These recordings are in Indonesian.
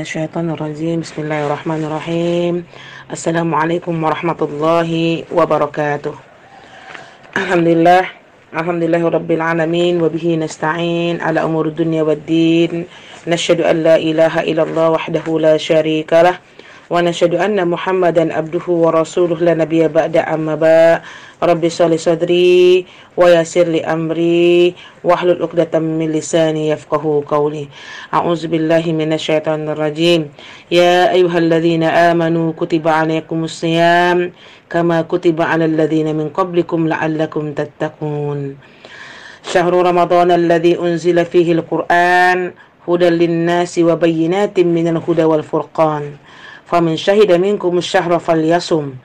minasyaitonir rajim. Bismillahirrahmanirrahim. Assalamualaikum warahmatullahi wabarakatuh. Alhamdulillah, alhamdulillahirabbil alamin wa bihi nasta'in ala umuri dunya waddin. Nasyhadu an la ilaha illallah wahdahu la syarikalah wa nasyhadu anna Muhammadan abduhu wa rasuluhu la nabiyya ba'da amma ba. Rabbi shalli sadri wa yassir li amri wahlul 'uqdatam min lisani yafqahu qawli. A'udzu billahi minasyaitonir rajim. Ya ayyuhalladzina amanu kutiba 'alaikumus shiyam kama kutiba 'alal ladzina min qablikum la'allakum tattaqun. Syahrul Ramadan alladzi unzila fihi al-Qur'an hudan lin-nasi wa bayyinatin minal huda wal furqan. Faman syahida minkumus syahra falyasum.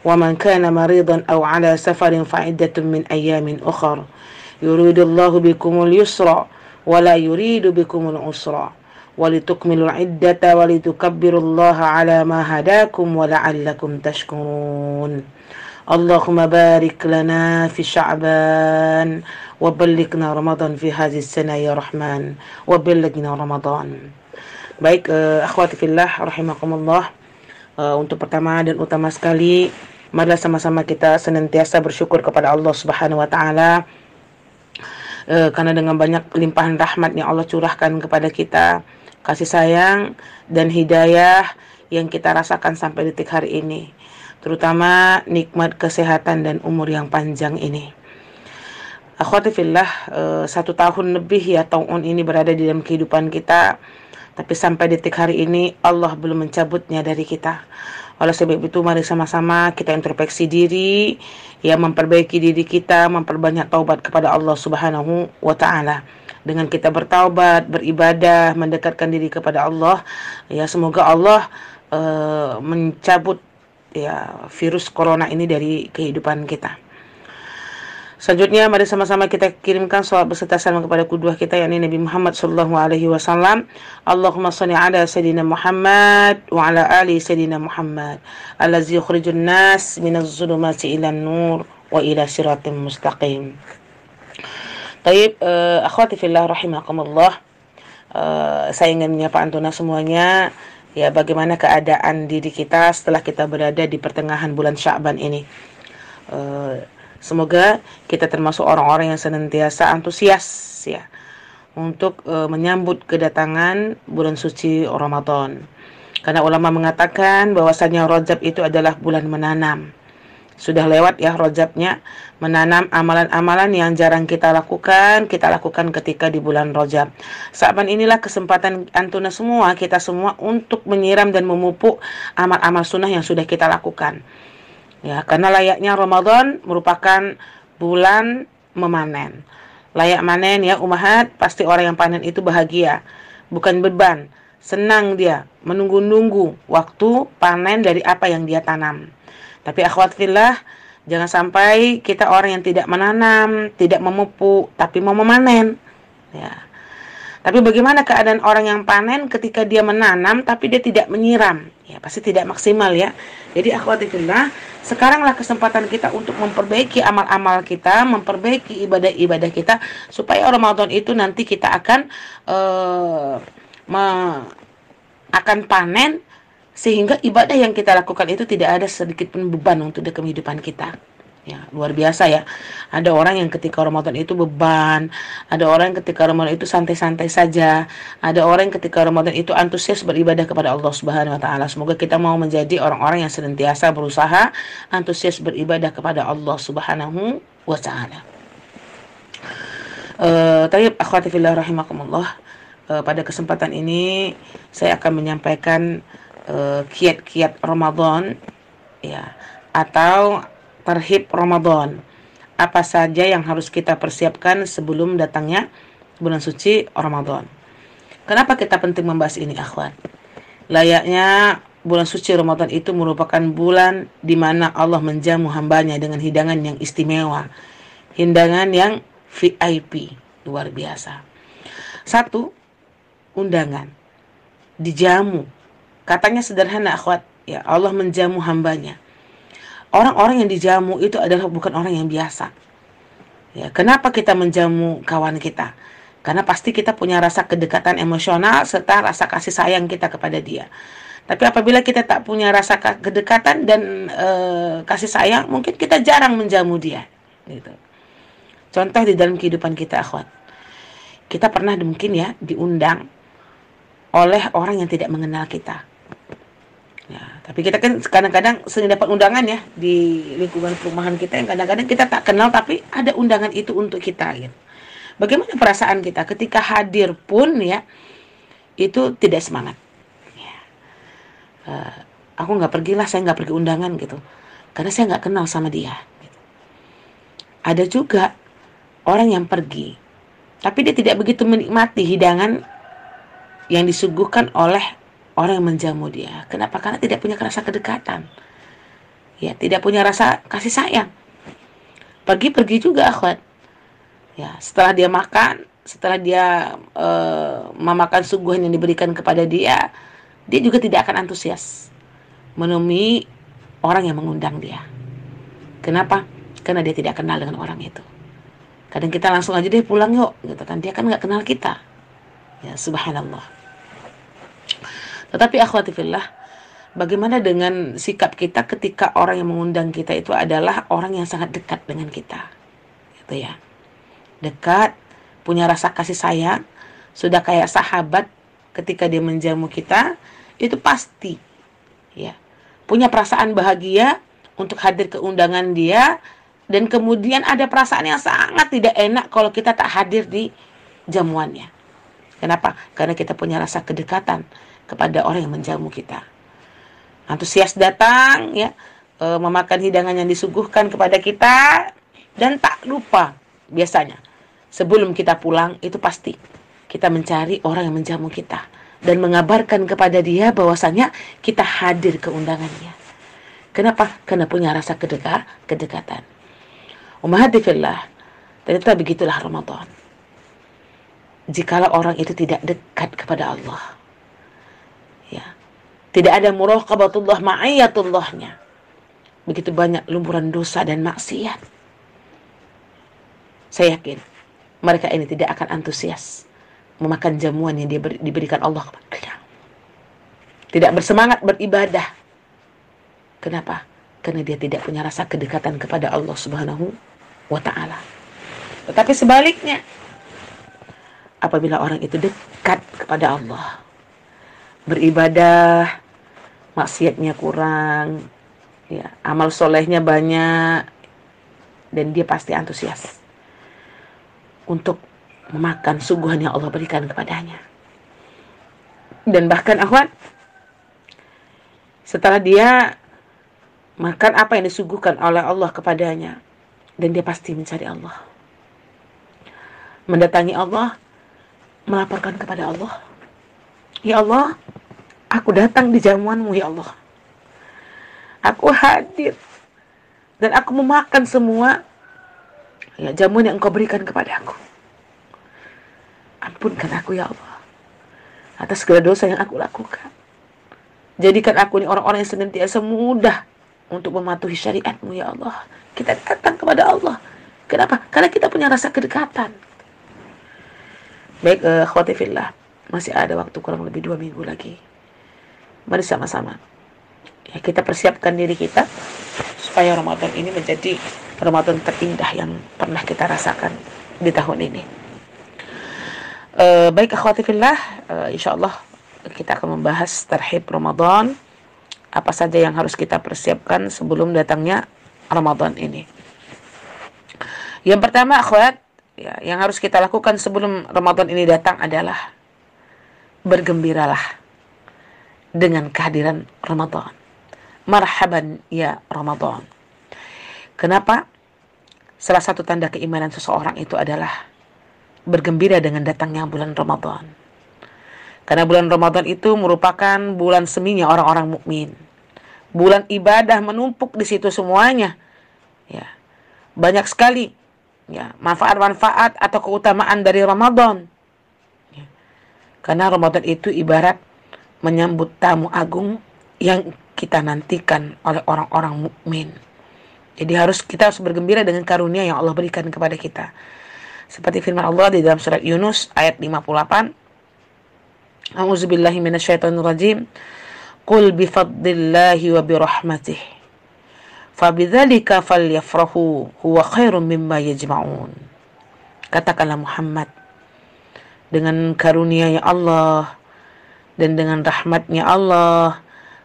ومن كان مريضا أو على سفر فعدة من أيام أخر يريد الله بكم اليسر ولا يريد بكم العسر ولتكملوا العدة ولتكبروا الله على ما هداكم ولعلكم تشكرون اللهم بارك لنا في شعبان وبلغنا رمضان في هذه السنة يا رحمن وبلغنا رمضان. Baik, akhwati fillah rahimakumullah, untuk pertama dan utama sekali, marilah sama-sama kita senantiasa bersyukur kepada Allah Subhanahu wa taala, karena dengan banyak limpahan rahmat yang Allah curahkan kepada kita, kasih sayang dan hidayah yang kita rasakan sampai detik hari ini, terutama nikmat kesehatan dan umur yang panjang ini. Akhwati fillah, 1 tahun lebih ya tahun ini berada di dalam kehidupan kita, tapi sampai detik hari ini Allah belum mencabutnya dari kita. Oleh sebab itu mari sama-sama kita introspeksi diri, ya, memperbaiki diri kita, memperbanyak taubat kepada Allah Subhanahu wa taala. Dengan kita bertaubat, beribadah, mendekatkan diri kepada Allah, ya, semoga Allah mencabut ya virus corona ini dari kehidupan kita. Selanjutnya mari sama-sama kita kirimkan shalawat beserta salam kepada qudwah kita, yakni Nabi Muhammad sallallahu alaihi wasallam. Allahumma shalli ala sayyidina Muhammad wa ala ali sayyidina Muhammad allazi yukhrijun nas minaz zulumati ilan nur wa ila siratim mustaqim. Taib, akhwati fillah rahimakumullah, saya ingin menyapa antuna semuanya, ya, bagaimana keadaan diri kita setelah kita berada di pertengahan bulan Sya'ban ini. Semoga kita termasuk orang-orang yang senantiasa antusias, ya, untuk menyambut kedatangan bulan suci Ramadan. Karena ulama mengatakan bahwasanya Rajab itu adalah bulan menanam. Sudah lewat ya Rajabnya, menanam amalan-amalan yang jarang kita lakukan ketika di bulan Rajab. Sya'ban inilah kesempatan antuna semua, kita semua, untuk menyiram dan memupuk amal-amal sunnah yang sudah kita lakukan. Ya, karena layaknya Ramadan merupakan bulan memanen. Layak manen ya ummahat, pasti orang yang panen itu bahagia, bukan beban. Senang dia menunggu-nunggu waktu panen dari apa yang dia tanam. Tapi akhwat fillah, jangan sampai kita orang yang tidak menanam, tidak memupuk, tapi mau memanen. Ya. Tapi bagaimana keadaan orang yang panen ketika dia menanam tapi dia tidak menyiram? Ya, pasti tidak maksimal ya. Jadi akhwati fillah, sekaranglah kesempatan kita untuk memperbaiki amal-amal kita, memperbaiki ibadah-ibadah kita, supaya Ramadan itu nanti kita akan akan panen, sehingga ibadah yang kita lakukan itu tidak ada sedikit pun beban untuk kehidupan kita. Ya, luar biasa ya. Ada orang yang ketika Ramadan itu beban, ada orang yang ketika Ramadan itu santai-santai saja, ada orang yang ketika Ramadan itu antusias beribadah kepada Allah Subhanahu wa taala. Semoga kita mau menjadi orang-orang yang senantiasa berusaha antusias beribadah kepada Allah Subhanahu wa taala. Tayyib akhwati fillah rahimakumullah, pada kesempatan ini saya akan menyampaikan kiat-kiat Ramadan, ya, atau terhib Ramadan. Apa saja yang harus kita persiapkan sebelum datangnya bulan suci Ramadan. Kenapa kita penting membahas ini, akhwat? Layaknya bulan suci Ramadan itu merupakan bulan di mana Allah menjamu hambanya dengan hidangan yang istimewa, hidangan yang VIP, luar biasa. 1, undangan, dijamu. Katanya sederhana, akhwat, ya, Allah menjamu hambanya. Orang-orang yang dijamu itu adalah bukan orang yang biasa. Ya, kenapa kita menjamu kawan kita? Karena pasti kita punya rasa kedekatan emosional serta rasa kasih sayang kita kepada dia. Tapi apabila kita tak punya rasa kedekatan dan kasih sayang, mungkin kita jarang menjamu dia. Gitu. Contoh di dalam kehidupan kita, akhwat. Kita pernah mungkin ya diundang oleh orang yang tidak mengenal kita. Ya, tapi kita kan kadang-kadang sering dapat undangan ya di lingkungan perumahan kita yang kadang-kadang kita tak kenal tapi ada undangan itu untuk kita. Gitu. Bagaimana perasaan kita ketika hadir pun ya itu tidak semangat. Aku nggak pergilah, saya nggak pergi undangan gitu, karena saya nggak kenal sama dia. Gitu. Ada juga orang yang pergi, tapi dia tidak begitu menikmati hidangan yang disuguhkan oleh orang yang menjamu dia. Kenapa? Karena tidak punya rasa kedekatan, ya, tidak punya rasa kasih sayang. Pergi juga, akhwat. Ya, setelah dia makan, setelah dia memakan suguhan yang diberikan kepada dia juga tidak akan antusias menemui orang yang mengundang dia. Kenapa? Karena dia tidak kenal dengan orang itu. Kadang kita langsung aja deh pulang yuk, gitu kan. Dia kan nggak kenal kita. Ya, subhanallah. Tetapi akhwati fillah, bagaimana dengan sikap kita ketika orang yang mengundang kita itu adalah orang yang sangat dekat dengan kita? Gitu ya. Dekat, punya rasa kasih sayang, sudah kayak sahabat ketika dia menjamu kita, itu pasti ya punya perasaan bahagia untuk hadir ke undangan dia, dan kemudian ada perasaan yang sangat tidak enak kalau kita tak hadir di jamuannya. Kenapa? Karena kita punya rasa kedekatan kepada orang yang menjamu kita. Antusias datang ya, memakan hidangan yang disuguhkan kepada kita, dan tak lupa biasanya sebelum kita pulang itu pasti kita mencari orang yang menjamu kita dan mengabarkan kepada dia bahwasanya kita hadir ke undangannya. Kenapa? Karena punya rasa kedekatan. Ummahati fillah, ternyata begitulah Ramadan. Jikalau orang itu tidak dekat kepada Allah, ya, tidak ada muraqabatullah, ma'iyatullahnya, begitu banyak lumpuran dosa dan maksiat. Saya yakin mereka ini tidak akan antusias memakan jamuan yang diberikan Allah kepadanya. Tidak bersemangat beribadah. Kenapa? Karena dia tidak punya rasa kedekatan kepada Allah Subhanahu wa ta'ala. Tetapi sebaliknya, apabila orang itu dekat kepada Allah, beribadah, maksiatnya kurang, ya, amal solehnya banyak, dan dia pasti antusias untuk memakan suguhan yang Allah berikan kepadanya. Dan bahkan akhwat, setelah dia makan apa yang disuguhkan oleh Allah kepadanya, dan dia pasti mencari Allah, mendatangi Allah, melaporkan kepada Allah, ya Allah, aku datang di jamuanmu ya Allah, aku hadir dan aku memakan semua ya jamuan yang engkau berikan kepada aku. Ampunkan aku ya Allah atas segala dosa yang aku lakukan. Jadikan aku ini orang-orang yang senantiasa mudah untuk mematuhi syariat-Mu ya Allah. Kita datang kepada Allah. Kenapa? Karena kita punya rasa kedekatan. Baik, akhwati fillah, masih ada waktu kurang lebih 2 minggu lagi. Mari sama-sama ya kita persiapkan diri kita supaya Ramadan ini menjadi Ramadan terindah yang pernah kita rasakan di tahun ini. Baik akhwati fillah, insyaallah kita akan membahas tarhib Ramadan, apa saja yang harus kita persiapkan sebelum datangnya Ramadan ini. Yang pertama akhwat, ya, yang harus kita lakukan sebelum Ramadan ini datang adalah bergembiralah dengan kehadiran Ramadan. Marhaban ya Ramadan. Kenapa? Salah satu tanda keimanan seseorang itu adalah bergembira dengan datangnya bulan Ramadan. Karena bulan Ramadan itu merupakan bulan seminya orang-orang mukmin. Bulan ibadah menumpuk di situ semuanya. Ya. Banyak sekali ya manfaat-manfaat atau keutamaan dari Ramadan. Ya. Karena Ramadan itu ibarat menyambut tamu agung yang kita nantikan oleh orang-orang mukmin. Jadi kita harus bergembira dengan karunia yang Allah berikan kepada kita. Seperti firman Allah di dalam surat Yunus ayat 58. A'udzubillahi minasyaitonirrajim. Qul bifadlillahi wa birahmatih. Fabidzalika falyafrahu huwa khairum mimma yajma'un. Katakanlah Muhammad, dengan karunia-Nya Allah dan dengan rahmatnya Allah,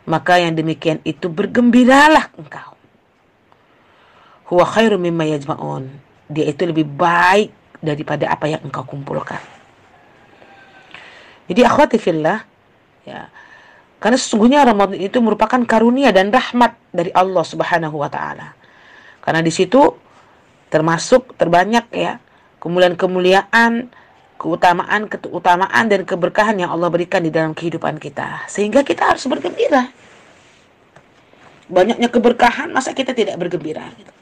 maka yang demikian itu bergembiralah engkau. Huwa khairum mimma yajma'un. Dia itu lebih baik daripada apa yang engkau kumpulkan. Jadi akhwati fillah, ya, karena sesungguhnya Ramadan itu merupakan karunia dan rahmat dari Allah Subhanahu wa taala. Karena di situ termasuk terbanyak ya kemuliaan-kemuliaan, keutamaan dan keberkahan yang Allah berikan di dalam kehidupan kita. Sehingga kita harus bergembira. Banyaknya keberkahan, masa kita tidak bergembira gitu.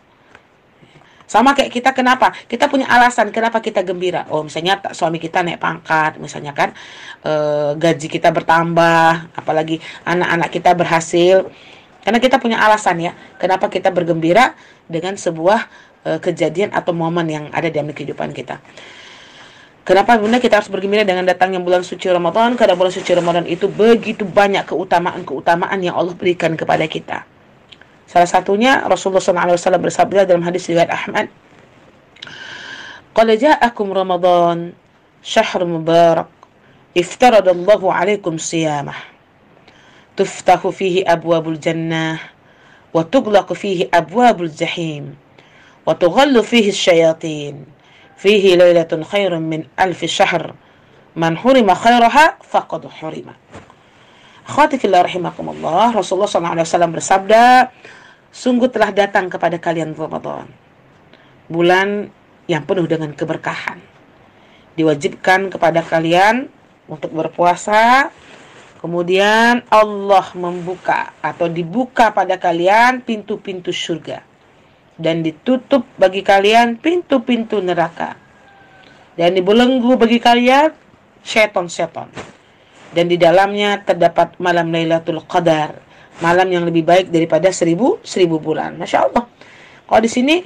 Sama kayak kita, kenapa? Kita punya alasan kenapa kita gembira. Oh, misalnya suami kita naik pangkat, misalnya kan gaji kita bertambah, apalagi anak-anak kita berhasil. Karena kita punya alasan ya, kenapa kita bergembira dengan sebuah kejadian atau momen yang ada dalam kehidupan kita. Kenapa bunda kita harus bergembira dengan datangnya bulan suci Ramadan? Karena bulan suci Ramadan itu begitu banyak keutamaan yang Allah berikan kepada kita. Salah satunya Rasulullah SAW bersabda dalam hadis riwayat Ahmad, "Qad ja'akum Ramadan, syahr mubarak, iftaradallahu 'alaikum siyamah, tuftahu fihi abwabul jannah, wa tughlaqu fihi abwabul jahim, wa tughallu fihi asyayatin, fihi lailatun khairun min alfi syahr, man hurima khairaha faqad hurima." Akhwati fillah rahimakumullah, Rasulullah SAW bersabda, sungguh telah datang kepada kalian Ramadan, bulan yang penuh dengan keberkahan. Diwajibkan kepada kalian untuk berpuasa, kemudian Allah membuka atau dibuka pada kalian pintu-pintu surga, dan ditutup bagi kalian pintu-pintu neraka, dan dibelenggu bagi kalian setan-setan. Dan di dalamnya terdapat malam Lailatul Qadar, malam yang lebih baik daripada seribu bulan. Masya Allah. Kalau di sini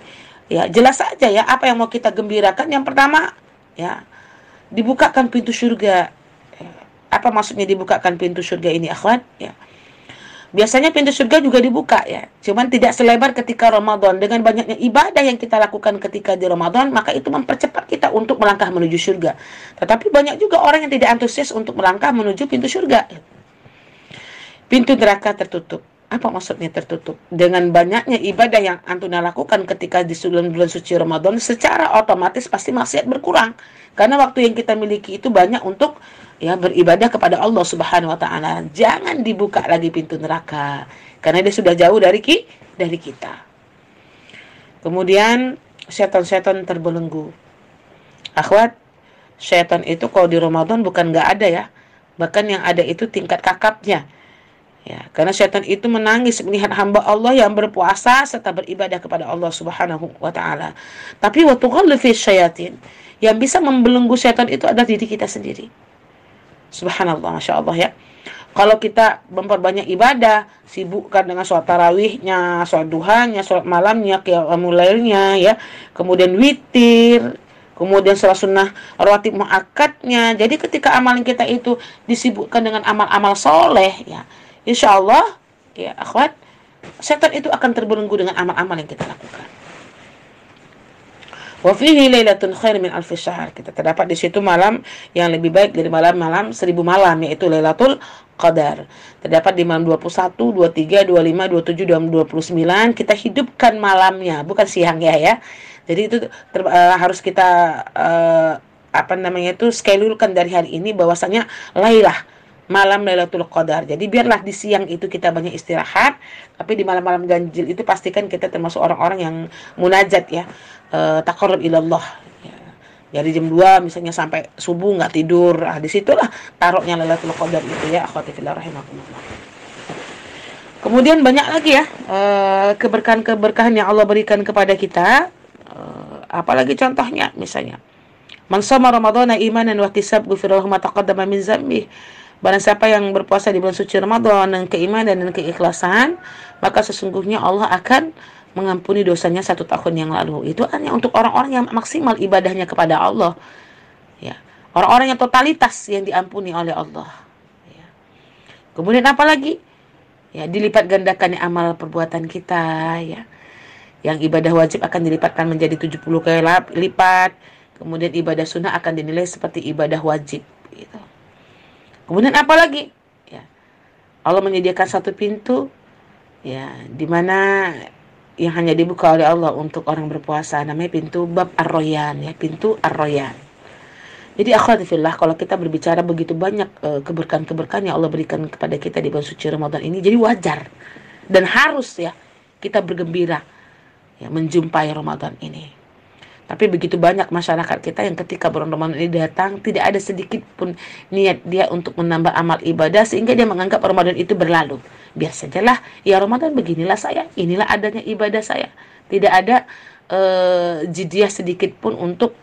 ya jelas saja ya apa yang mau kita gembirakan. Yang pertama ya dibukakan pintu surga. Apa maksudnya dibukakan pintu surga ini, akhwat? Ya. Biasanya pintu surga juga dibuka ya, cuman tidak selebar ketika Ramadan. Dengan banyaknya ibadah yang kita lakukan ketika di Ramadan, maka itu mempercepat kita untuk melangkah menuju surga. Tetapi banyak juga orang yang tidak antusias untuk melangkah menuju pintu surga. Pintu neraka tertutup. Apa maksudnya tertutup? Dengan banyaknya ibadah yang antuna lakukan ketika di bulan suci Ramadan, secara otomatis pasti maksiat berkurang. Karena waktu yang kita miliki itu banyak untuk ya beribadah kepada Allah Subhanahu wa taala. Jangan dibuka lagi pintu neraka karena dia sudah jauh dari kita. Kemudian setan-setan terbelenggu. Akhwat, setan itu kalau di Ramadan bukan enggak ada ya. Bahkan yang ada itu tingkat kakapnya. Ya, karena setan itu menangis melihat hamba Allah yang berpuasa serta beribadah kepada Allah Subhanahu wa taala. Tapi wa tughallu fi syayatin, yang bisa membelenggu setan itu adalah diri kita sendiri. Subhanallah, Masya Allah ya. Kalau kita memperbanyak ibadah, sibukkan dengan sholat tarawihnya, sholat duhanya, sholat malamnya, qiyamul lailnya ya, kemudian witir, kemudian sholat sunnah rawatib muakkadnya. Jadi ketika amalan kita itu disibukkan dengan amal-amal soleh ya, insya Allah ya akhwat, setan itu akan terbelenggu dengan amal-amal yang kita lakukan. Wa fihi lailatun khair min alfi syahr. Kita terdapat di situ malam yang lebih baik dari malam-malam 1000 malam, yaitu Lailatul Qadar. Terdapat di malam 21, 23, 25, 27 dan 29. Kita hidupkan malamnya, bukan siangnya ya. Jadi itu harus kita schedule-kan dari hari ini bahwasanya Lailah, malam Lailatul Qadar. Jadi biarlah di siang itu kita banyak istirahat, tapi di malam-malam ganjil itu pastikan kita termasuk orang-orang yang munajat ya, taqarrub ilallah ya. Dari jam 2 misalnya sampai subuh nggak tidur. Disitulah taruhnya Lailatul Qadar itu ya, akhwati fillah rahimakumullah. Kemudian banyak lagi ya keberkahan-keberkahan yang Allah berikan kepada kita. Apalagi contohnya misalnya, man shoma ramadhana imanan wa ihtisab ghufira lahu ma taqaddama min dzambi. Barang siapa yang berpuasa di bulan suci Ramadan dengan keimanan dan keikhlasan, maka sesungguhnya Allah akan mengampuni dosanya 1 tahun yang lalu. Itu hanya untuk orang-orang yang maksimal ibadahnya kepada Allah. Ya, orang-orang yang totalitas yang diampuni oleh Allah. Ya. Kemudian apa lagi? Ya, dilipat gandakannya amal perbuatan kita. Ya, yang ibadah wajib akan dilipatkan menjadi 70 kali lipat. Kemudian ibadah sunnah akan dinilai seperti ibadah wajib. Gitu. Kemudian apa lagi? Ya, Allah menyediakan satu pintu, ya, di mana yang hanya dibuka oleh Allah untuk orang berpuasa, namanya pintu bab Ar-Rayyan, ya, pintu Ar-Rayyan. Jadi akhwati fillah, kalau kita berbicara begitu banyak keberkahan-keberkahan yang Allah berikan kepada kita di bulan suci Ramadan ini, jadi wajar dan harus ya kita bergembira ya menjumpai Ramadan ini. Tapi begitu banyak masyarakat kita yang ketika bulan Ramadan ini datang, tidak ada sedikit pun niat dia untuk menambah amal ibadah, sehingga dia menganggap Ramadan itu berlalu. Biar sajalah, ya Ramadan beginilah saya, inilah adanya ibadah saya. Tidak ada jidyah sedikit pun untuk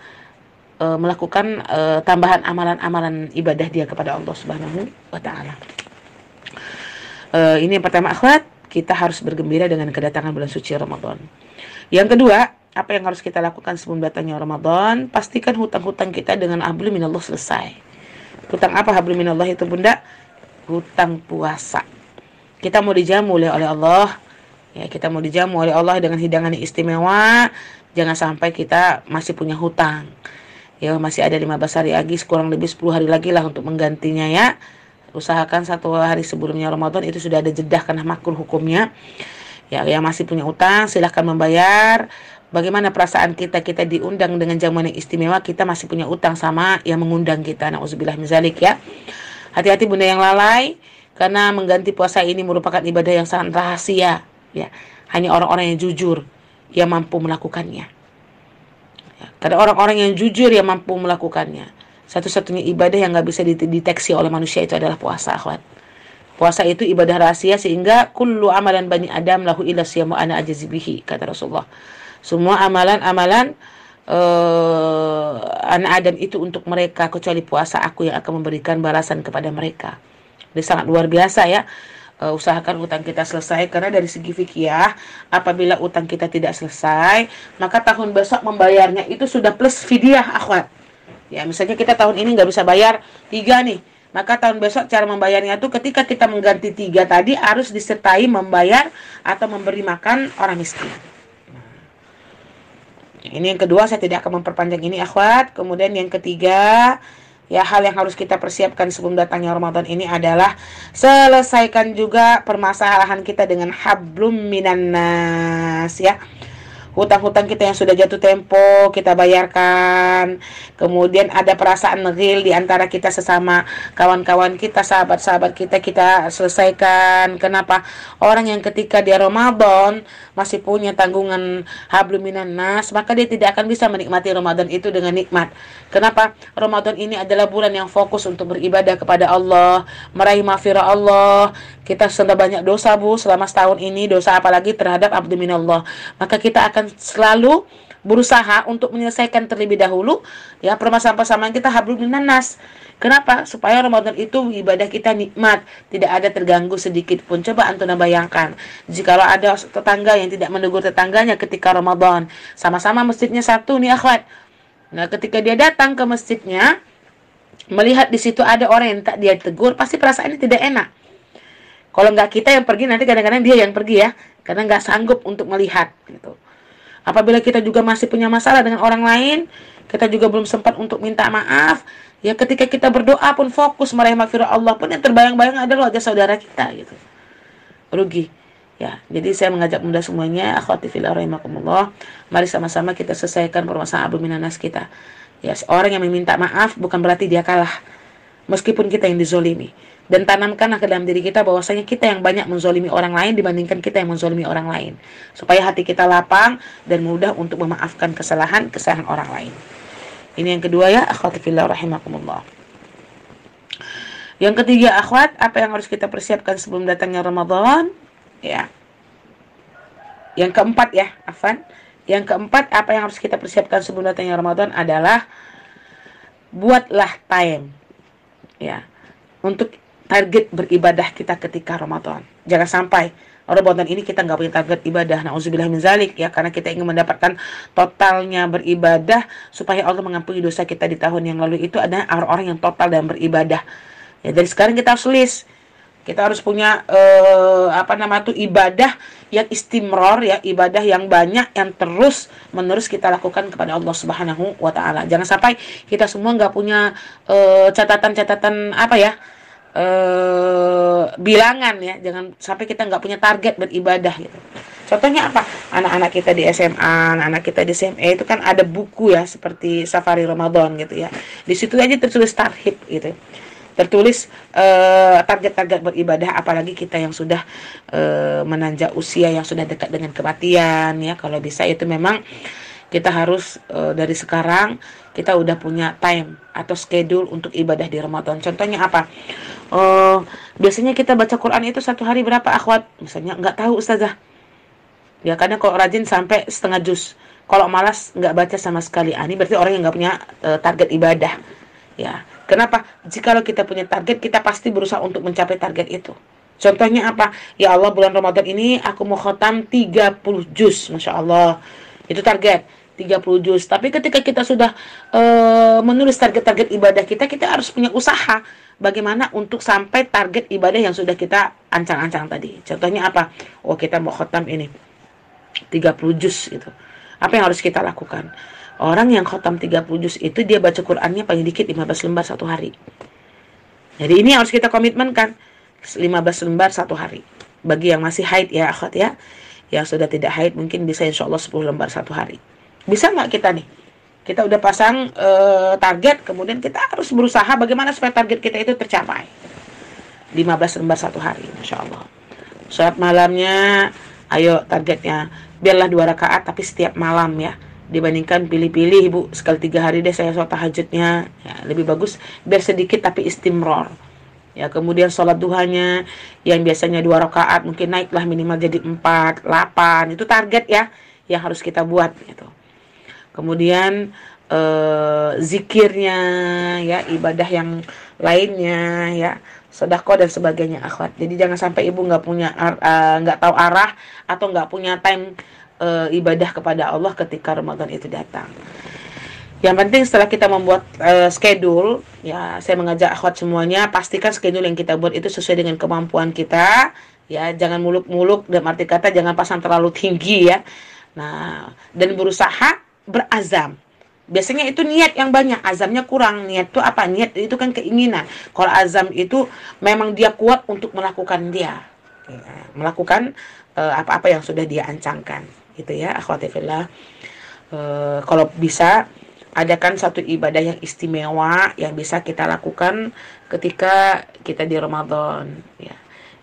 melakukan tambahan amalan-amalan ibadah dia kepada Allah Subhanahu wa Ta'ala. Ini yang pertama, akhwat, kita harus bergembira dengan kedatangan bulan suci Ramadan. Yang kedua, apa yang harus kita lakukan sebelum datangnya Ramadan? Pastikan hutang-hutang kita dengan hablum minallah selesai. Hutang apa hablum minallah itu, Bunda? Hutang puasa. Kita mau dijamu oleh Allah. Ya, kita mau dijamu oleh Allah dengan hidangan yang istimewa. Jangan sampai kita masih punya hutang. Ya, masih ada 15 hari lagi, kurang lebih 10 hari lagi lah untuk menggantinya ya. Usahakan 1 hari sebelumnya Ramadan itu sudah ada jedah karena makruh hukumnya. Ya, yang masih punya utang silahkan membayar. Bagaimana perasaan kita diundang dengan jamuan yang istimewa, kita masih punya utang sama yang mengundang kita. Nauzubillah min zalik ya. Hati-hati Bunda yang lalai, karena mengganti puasa ini merupakan ibadah yang sangat rahasia ya. Hanya orang-orang yang jujur yang mampu melakukannya ya. Karena orang-orang yang jujur yang mampu melakukannya. Satu-satunya ibadah yang gak bisa dideteksi oleh manusia itu adalah puasa, akhwat. Puasa itu ibadah rahasia, sehingga kullu amalan bani adam lahu illa siyamu ana ajazibihi, kata Rasulullah. Semua amalan-amalan anak Adam itu untuk mereka, kecuali puasa aku yang akan memberikan balasan kepada mereka. Ini sangat luar biasa ya. Usahakan utang kita selesai, karena dari segi fikih, apabila utang kita tidak selesai, maka tahun besok membayarnya itu sudah plus fidyah, akhwat. Ya, misalnya kita tahun ini nggak bisa bayar 3 nih, maka tahun besok cara membayarnya itu ketika kita mengganti 3 tadi harus disertai membayar atau memberi makan orang miskin. Ini yang kedua, saya tidak akan memperpanjang ini, akhwat. Kemudian yang ketiga, ya, hal yang harus kita persiapkan sebelum datangnya Ramadan ini adalah selesaikan juga permasalahan kita dengan hablum minan nas ya. Hutang-hutang kita yang sudah jatuh tempo kita bayarkan. Kemudian ada perasaan ghil di antara kita sesama kawan-kawan kita, sahabat-sahabat kita, kita selesaikan. Kenapa? Orang yang ketika dia Ramadan masih punya tanggungan hablum minan nas, maka dia tidak akan bisa menikmati Ramadan itu dengan nikmat. Kenapa? Ramadan ini adalah bulan yang fokus untuk beribadah kepada Allah, meraih maghfirah Allah. Kita sudah banyak dosa, Bu, selama setahun ini, dosa apalagi terhadap abdu minallah. Maka kita akan selalu berusaha untuk menyelesaikan terlebih dahulu ya permasalahan-permasalahan kita hablum minan nas. Kenapa? Supaya Ramadan itu ibadah kita nikmat, tidak ada terganggu sedikit pun. Coba antum bayangkan, jikalau ada tetangga yang tidak menegur tetangganya ketika Ramadan, sama-sama masjidnya satu nih, akhwat. Nah, ketika dia datang ke masjidnya, melihat di situ ada orang yang tak dia tegur, pasti perasaannya tidak enak. Kalau nggak kita yang pergi, nanti kadang-kadang dia yang pergi ya, karena nggak sanggup untuk melihat gitu. Apabila kita juga masih punya masalah dengan orang lain, kita juga belum sempat untuk minta maaf, ya ketika kita berdoa pun fokus meraih maghfirah Allah pun yang terbayang-bayang adalah wajah saudara kita gitu. Rugi. Ya, jadi saya mengajak Bunda semuanya, akhwati fillah rahimakumullah, mari sama-sama kita selesaikan permasalahan hablum minan nas kita. Ya, orang yang meminta maaf bukan berarti dia kalah, meskipun kita yang dizolimi. Dan tanamkanlah ke dalam diri kita bahwasanya kita yang banyak menzolimi orang lain dibandingkan kita yang menzolimi orang lain, supaya hati kita lapang dan mudah untuk memaafkan kesalahan orang lain. Ini yang kedua ya, akhwati fillah rahimakumullah. Yang ketiga, akhwat, apa yang harus kita persiapkan sebelum datangnya Ramadan? Ya. Yang keempat ya, afan. Yang keempat, apa yang harus kita persiapkan sebelum datangnya Ramadan adalah buatlah time ya untuk target beribadah kita ketika Ramadan. Jangan sampai Ramadan ini kita nggak punya target ibadah, nauzubillah min zalik ya, karena kita ingin mendapatkan totalnya beribadah supaya Allah mengampuni dosa kita di tahun yang lalu. Itu adalah orang-orang yang total dan beribadah. Ya, dari sekarang kita harus list. Kita harus punya ibadah yang istimror ya, ibadah yang banyak, yang terus menerus kita lakukan kepada Allah Subhanahu wa taala. Jangan sampai kita semua nggak punya catatan-catatan bilangan ya. Jangan sampai kita nggak punya target beribadah gitu. Contohnya apa? Anak-anak kita di SMA, anak-anak kita di SMA itu kan ada buku ya, seperti Safari Ramadan gitu ya. Di situ aja tertulis tarhib gitu. Tertulis target-target beribadah, apalagi kita yang sudah menanjak usia, yang sudah dekat dengan kematian ya. Kalau bisa itu memang kita harus dari sekarang kita udah punya time atau schedule untuk ibadah di Ramadan. Contohnya apa? Biasanya kita baca Quran itu satu hari berapa akhwat? Misalnya nggak tahu ustazah. Ya kadang kalau rajin sampai setengah juz. Kalau malas nggak baca sama sekali. Ini berarti orang yang nggak punya target ibadah. Ya, kenapa? Jikalau kita punya target, kita pasti berusaha untuk mencapai target itu. Contohnya apa? Ya Allah, bulan Ramadan ini aku mau khatam 30 juz. Masya Allah. Itu target, 30 juz. Tapi ketika kita sudah menulis target-target ibadah kita, kita harus punya usaha. Bagaimana untuk sampai target ibadah yang sudah kita ancang-ancang tadi. Contohnya apa? Oh, kita mau khatam ini 30 juz itu. Apa yang harus kita lakukan? Orang yang khatam 30 juz itu dia baca Qur'annya paling dikit 15 lembar satu hari. Jadi ini harus kita komitmenkan, 15 lembar satu hari. Bagi yang masih haid ya akhwat ya, yang sudah tidak haid mungkin bisa insya Allah 10 lembar satu hari. Bisa nggak kita nih? Kita udah pasang target, kemudian kita harus berusaha bagaimana supaya target kita itu tercapai. 15 lembar satu hari, Masya Allah. Salat malamnya, ayo targetnya, biarlah 2 rakaat tapi setiap malam ya. Dibandingkan pilih-pilih ibu, sekali 3 hari deh saya sholat tahajudnya ya, lebih bagus biar sedikit tapi istimror ya. Kemudian sholat duhanya yang biasanya 2 rakaat mungkin naiklah minimal jadi 4, 8. Itu target ya yang harus kita buat gitu. Kemudian zikirnya ya, ibadah yang lainnya ya, sedekah dan sebagainya akhwat. Jadi jangan sampai ibu nggak tahu arah atau nggak punya time ibadah kepada Allah ketika Ramadan itu datang. Yang penting setelah kita membuat schedule, ya saya mengajak akhwat semuanya, pastikan schedule yang kita buat itu sesuai dengan kemampuan kita, ya jangan muluk-muluk, dalam arti kata jangan pasang terlalu tinggi ya. Nah, dan berusaha berazam. Biasanya itu niat yang banyak, azamnya kurang. Niat itu apa? Niat itu kan keinginan. Kalau azam itu memang dia kuat untuk melakukan dia, ya, melakukan apa-apa yang sudah dia ancangkan. Gitu ya akhwati fillah. Kalau bisa adakan satu ibadah yang istimewa yang bisa kita lakukan ketika kita di Ramadan ya.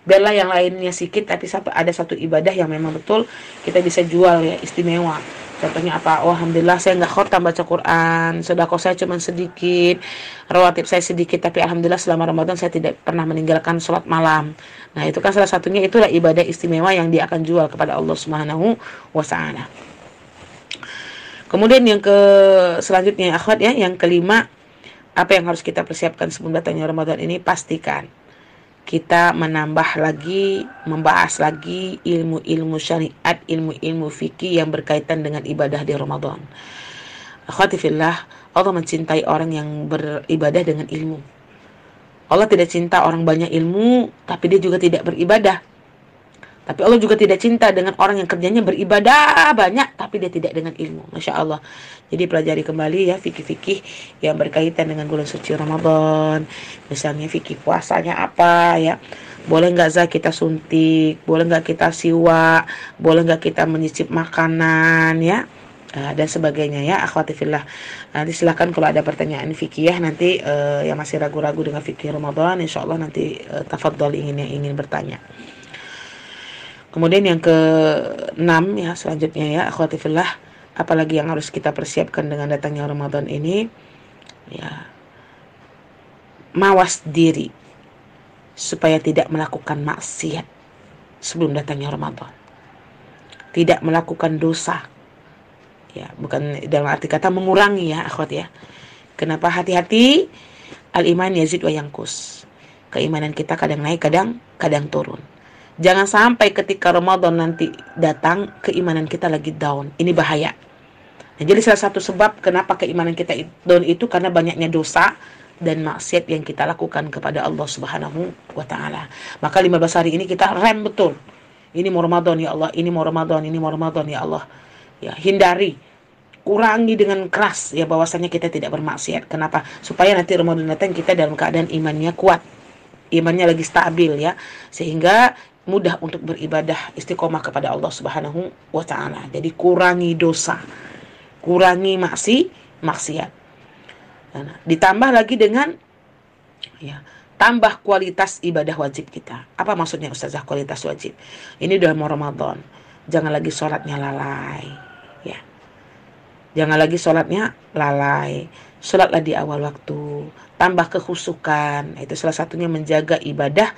Biarlah yang lainnya sedikit tapi ada satu ibadah yang memang betul kita bisa jual ya, istimewa. Contohnya apa? Oh, alhamdulillah saya nggak khatam baca Quran, sedekah saya cuma sedikit, rawatib saya sedikit, tapi alhamdulillah selama Ramadan saya tidak pernah meninggalkan sholat malam. Nah, itu kan salah satunya, itulah ibadah istimewa yang dia akan jual kepada Allah Subhanahu wa taala. Kemudian yang selanjutnya akhwat ya, yang kelima, apa yang harus kita persiapkan sebelum datangnya Ramadan ini? Pastikan kita menambah lagi, membahas lagi ilmu-ilmu syariat, ilmu-ilmu fikih yang berkaitan dengan ibadah di Ramadan. Akhwati fillah, Allah mencintai orang yang beribadah dengan ilmu. Allah tidak cinta orang banyak ilmu tapi dia juga tidak beribadah. Tapi Allah juga tidak cinta dengan orang yang kerjanya beribadah banyak tapi dia tidak dengan ilmu. Masya Allah. Jadi pelajari kembali ya fikih-fikih yang berkaitan dengan bulan suci Ramadan. Misalnya fikih puasanya apa ya. Boleh nggak kita suntik, boleh nggak kita siwak, boleh nggak kita menyicip makanan ya, dan sebagainya ya akhwati fillah. Nanti silahkan kalau ada pertanyaan fikih nanti yang masih ragu-ragu dengan fikih Ramadan, insyaallah nanti tafadhol ingin bertanya. Kemudian yang ke-6 ya selanjutnya ya akhwati fillah, apalagi yang harus kita persiapkan dengan datangnya Ramadan ini ya, mawas diri supaya tidak melakukan maksiat sebelum datangnya Ramadan. Tidak melakukan dosa. Ya, bukan dalam arti kata mengurangi ya akhwat ya. Kenapa? Hati-hati, al-iman yazid wa yanqus. Keimanan kita kadang naik, kadang turun. Jangan sampai ketika Ramadan nanti datang keimanan kita lagi down. Ini bahaya. Nah, jadi salah satu sebab kenapa keimanan kita down itu karena banyaknya dosa dan maksiat yang kita lakukan kepada Allah Subhanahu wa taala. Maka 15 hari ini kita rem betul. Ini mau Ramadan ya Allah, ini mau Ramadan, ini mau Ramadan ya Allah. Ya, hindari, kurangi dengan keras ya bahwasanya kita tidak bermaksiat. Kenapa? Supaya nanti Ramadan datang kita dalam keadaan imannya kuat. Imannya lagi stabil ya, sehingga mudah untuk beribadah istiqomah kepada Allah Subhanahu wa taala. Jadi kurangi dosa, kurangi maksiat. Nah, ditambah lagi dengan ya, tambah kualitas ibadah wajib kita. Apa maksudnya Ustazah kualitas wajib? Ini udah mau Ramadan. Jangan lagi sholatnya lalai. Ya. Jangan lagi sholatnya lalai. Sholatlah di awal waktu. Tambah kekhusukan. Itu salah satunya menjaga ibadah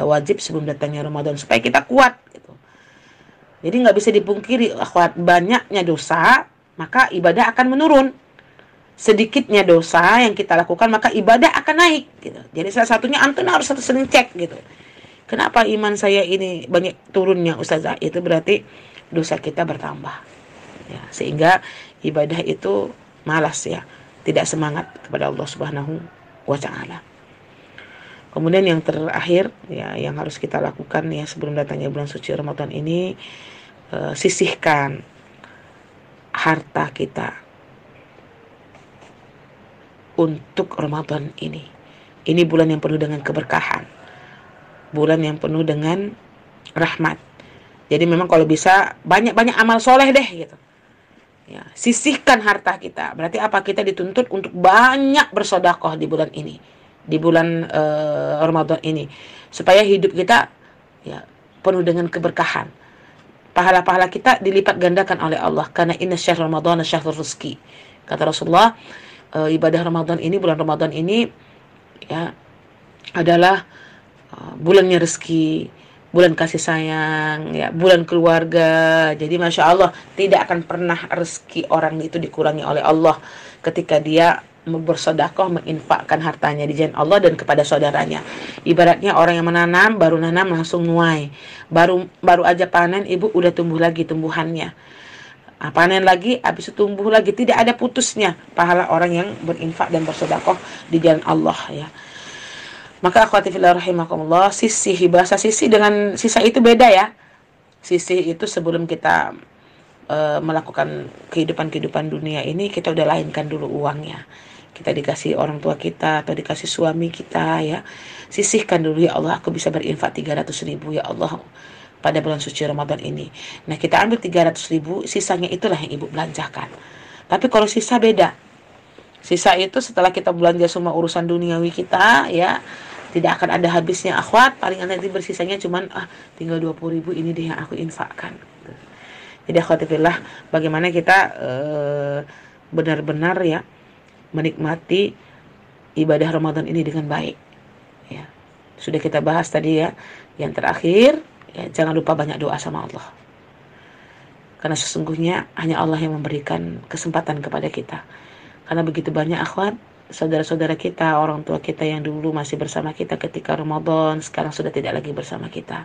wajib sebelum datangnya Ramadan. Supaya kita kuat. Gitu. Jadi nggak bisa dipungkiri, akhwat, banyaknya dosa, maka ibadah akan menurun. Sedikitnya dosa yang kita lakukan, maka ibadah akan naik. Gitu. Jadi salah satunya antum harus sering cek. Gitu. Kenapa iman saya ini banyak turunnya Ustazah? Itu berarti dosa kita bertambah. Ya, sehingga ibadah itu malas ya. Tidak semangat kepada Allah Subhanahu wa ta'ala. Kemudian yang terakhir ya, yang harus kita lakukan ya sebelum datangnya bulan suci Ramadan ini, sisihkan harta kita untuk Ramadan ini. Ini bulan yang penuh dengan keberkahan. Bulan yang penuh dengan rahmat. Jadi memang kalau bisa banyak-banyak amal soleh deh gitu. Ya, sisihkan harta kita. Berarti apa? Kita dituntut untuk banyak bersedekah di bulan ini. Di bulan Ramadan ini. Supaya hidup kita ya penuh dengan keberkahan. Pahala-pahala kita dilipat gandakan oleh Allah. Karena inna syahr Ramadan syahrul rizki. Kata Rasulullah, ibadah Ramadan ini, bulan Ramadan ini ya adalah bulannya rezeki, bulan kasih sayang, ya, bulan keluarga. Jadi Masya Allah, tidak akan pernah rezeki orang itu dikurangi oleh Allah ketika dia bersedekah, menginfakkan hartanya di jalan Allah dan kepada saudaranya. Ibaratnya orang yang menanam, baru nanam langsung nuai. Baru aja panen, ibu udah tumbuh lagi tumbuhannya. Panen lagi, habis itu tumbuh lagi. Tidak ada putusnya pahala orang yang berinfak dan bersedekah di jalan Allah ya. Maka akhwati fillah rahimakumullah, sisih, bahasa sisih dengan sisa itu beda ya. Sisih itu sebelum kita melakukan kehidupan dunia ini, kita udah lainkan dulu uangnya. Kita dikasih orang tua kita atau dikasih suami kita ya. Sisihkan dulu, ya Allah aku bisa berinfak 300.000 ya Allah pada bulan suci Ramadan ini. Nah kita ambil 300.000, sisanya itulah yang ibu belanjakan. Tapi kalau sisa beda. Sisa itu setelah kita belanja semua urusan duniawi kita ya, tidak akan ada habisnya akhwat. Paling nanti bersisanya cuman tinggal 20.000 ini deh yang aku infakkan. Jadi akhwatifillah, bagaimana kita benar-benar ya menikmati ibadah Ramadan ini dengan baik ya. Sudah kita bahas tadi ya. Yang terakhir ya, jangan lupa banyak doa sama Allah. Karena sesungguhnya hanya Allah yang memberikan kesempatan kepada kita. Karena begitu banyak akhwat, saudara-saudara kita, orang tua kita yang dulu masih bersama kita ketika Ramadan, sekarang sudah tidak lagi bersama kita.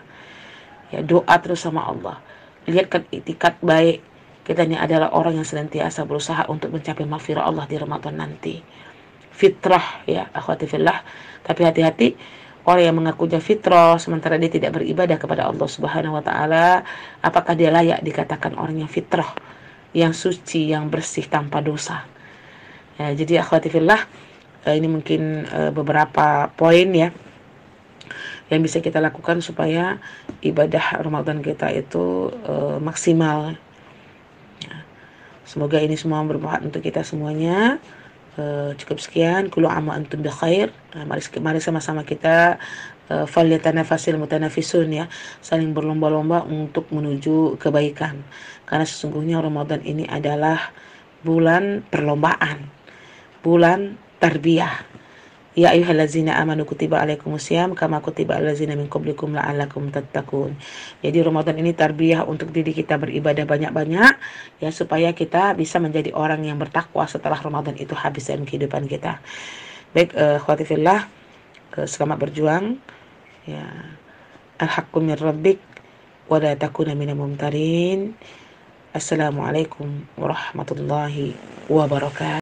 Ya, doa terus sama Allah. Lihatkan itikat baik kita ini adalah orang yang senantiasa berusaha untuk mencapai maghfirah Allah di Ramadan nanti. Fitrah ya akhwati fillah. Tapi hati-hati, orang yang mengakunya fitrah sementara dia tidak beribadah kepada Allah Subhanahu wa taala, apakah dia layak dikatakan orang yang fitrah, yang suci, yang bersih tanpa dosa? Ya, jadi akhwati fillah, ini mungkin beberapa poin ya yang bisa kita lakukan supaya ibadah Ramadan kita itu maksimal. Ya. Semoga ini semua bermanfaat untuk kita semuanya. Cukup sekian. Kullu amma antum bi khair. Mari sama-sama kita falyatanafasil mutanafisun ya, saling berlomba-lomba untuk menuju kebaikan. Karena sesungguhnya Ramadan ini adalah bulan perlombaan, bulan tarbiyah. Ya ayyuhallazina amanu kutiba alaikumusiyam kama kutiba alal ladzina min qablikum la'allakum tattaqun. Jadi Ramadan ini tarbiyah untuk diri kita beribadah banyak-banyak ya, supaya kita bisa menjadi orang yang bertakwa setelah Ramadan itu habis dalam kehidupan kita. Baik, akhwati fillah, selamat berjuang ya. Al-haqqu min rabbik wa la takuna minal mumtarin. Assalamualaikum warahmatullahi wabarakatuh.